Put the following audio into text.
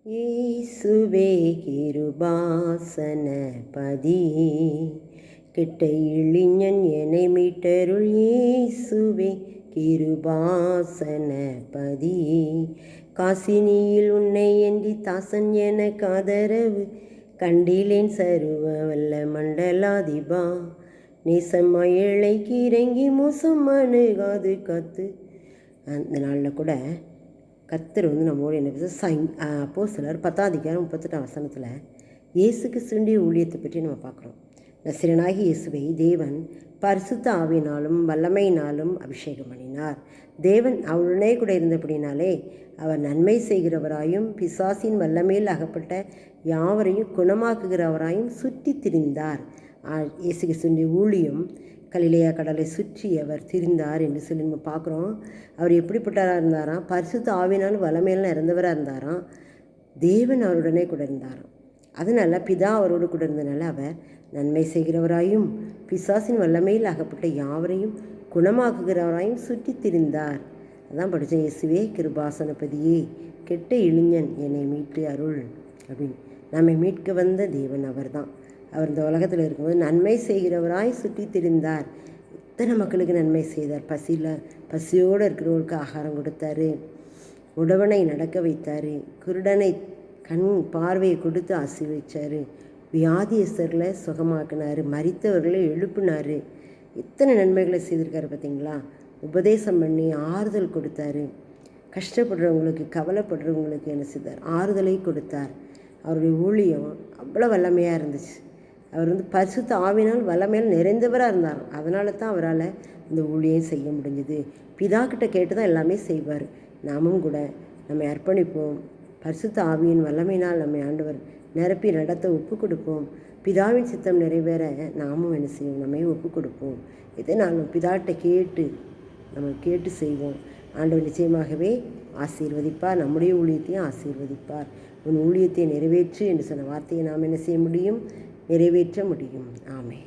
இயேசுவே கிருபாசன பதியே, கெட்ட இளைஞன் என்னை மீட்டருள். இயேசுவே கிருபாசன பதியே, காசினியில் உன்னை ஏந்தி தாசன் எனக்கு ஆதரவு கண்டிலேன் சருவ வல்ல மண்டலாதிபா. நேசமாய் ஏழைக்கு இறங்கி மோசம் அணுகாது காத்து. அந்த நாளில் கூட கர்த்தர் நம்மோடு என்ன பேச அப்போஸ்தலர் 10:38 இயேசு கிறிஸ்துவின் ஊழியத்தை பற்றி நம்ம பார்க்குறோம். நசரேயனாகிய இயேசுவை தேவன் பரிசுத்த ஆவியினாலும் வல்லமையினாலும் அபிஷேகம் பண்ணினார். தேவன் அவருடனே கூட இருந்தபடினாலே அவர் நன்மை செய்கிறவராயும் பிசாசின் வல்லமையில் அகப்பட்ட யாவரையும் குணமாக்குகிறவராயும் சுற்றி திரிந்தார். இயேசு கிறிஸ்துவின் ஊழியம் கலிலேயா கடலை சுற்றி அவர் திரிந்தார் என்று சொல்லி நம்ம பார்க்குறோம். அவர் எப்படிப்பட்டவராக இருந்தாராம்? பரிசுத்த ஆவியினாலும் வல்லமையெல்லாம் இறந்தவராக இருந்தாராம். தேவன் அவருடனே கூட இருந்தாராம். அதனால் பிதா அவரோடு கூட இருந்தனால அவர் நன்மை செய்கிறவராயும் பிசாசின் வல்லமையில் அகப்பட்ட யாவரையும் குணமாக்குகிறவராயும் சுற்றி திரிந்தார். அதான் படித்தேன். இயேசுவே கிருபாசனபதியே, கெட்ட இளைஞன் என்னை மீட்டு அருள் அப்படின்னு. நம்மை மீட்க வந்த தேவன் அவர் தான். அவர் இந்த உலகத்தில் இருக்கும்போது நன்மை செய்கிறவராய் சுற்றி திரிந்தார். இத்தனை மக்களுக்கு நன்மை செய்தார். பசியோடு இருக்கிறவங்களுக்கு ஆகாரம் கொடுத்தாரு, உடவனை நடக்க வைத்தார், குருடனை கண் பார்வையை கொடுத்து ஆசீர்வதிச்சார், வியாதியஸ்தர்களை சுகமாக்கினார், மரித்தவர்களை எழுப்பினார். இத்தனை நன்மைகளை செய்திருக்காரு பார்த்தீங்களா. உபதேசம் பண்ணி ஆறுதல் கொடுத்தாரு. கஷ்டப்படுறவங்களுக்கு கவலைப்படுறவங்களுக்கு என்ன செய்தார்? ஆறுதலை கொடுத்தார். அவருடைய ஊழியம் அவ்வளோ வல்லமையாக இருந்துச்சு. அவர் பரிசுத்த ஆவினால் வல்லமையால் நிறைந்தவராக இருந்தார். அதனால தான் அவரால் இந்த ஊழியம் செய்ய முடிஞ்சுது. பிதா கிட்ட கேட்டு தான் எல்லாமே செய்வார். நாமும் கூட நம்மை அர்ப்பணிப்போம். பரிசுத்த ஆவியின் வல்லமையினால் நம்மை ஆண்டவர் நிரப்பி நடத்த ஒப்பு கொடுப்போம். பிதாவின் சித்தம் நிறைவேற நாமும் என்ன செய்வோம்? நம்மை ஒப்பு கொடுப்போம். இதனாலும் பிதாட்ட நம்ம கேட்டு செய்வோம். ஆண்டவர் நிச்சயமாகவே ஆசீர்வதிப்பார். நம்முடைய ஊழியத்தையும் ஆசீர்வதிப்பார். உன் ஊழியத்தை நிறைவேற்று என்று சொன்ன வார்த்தையை நாம் என்ன செய்ய முடியும்? நிறைவேற்ற முடியும். ஆமென்.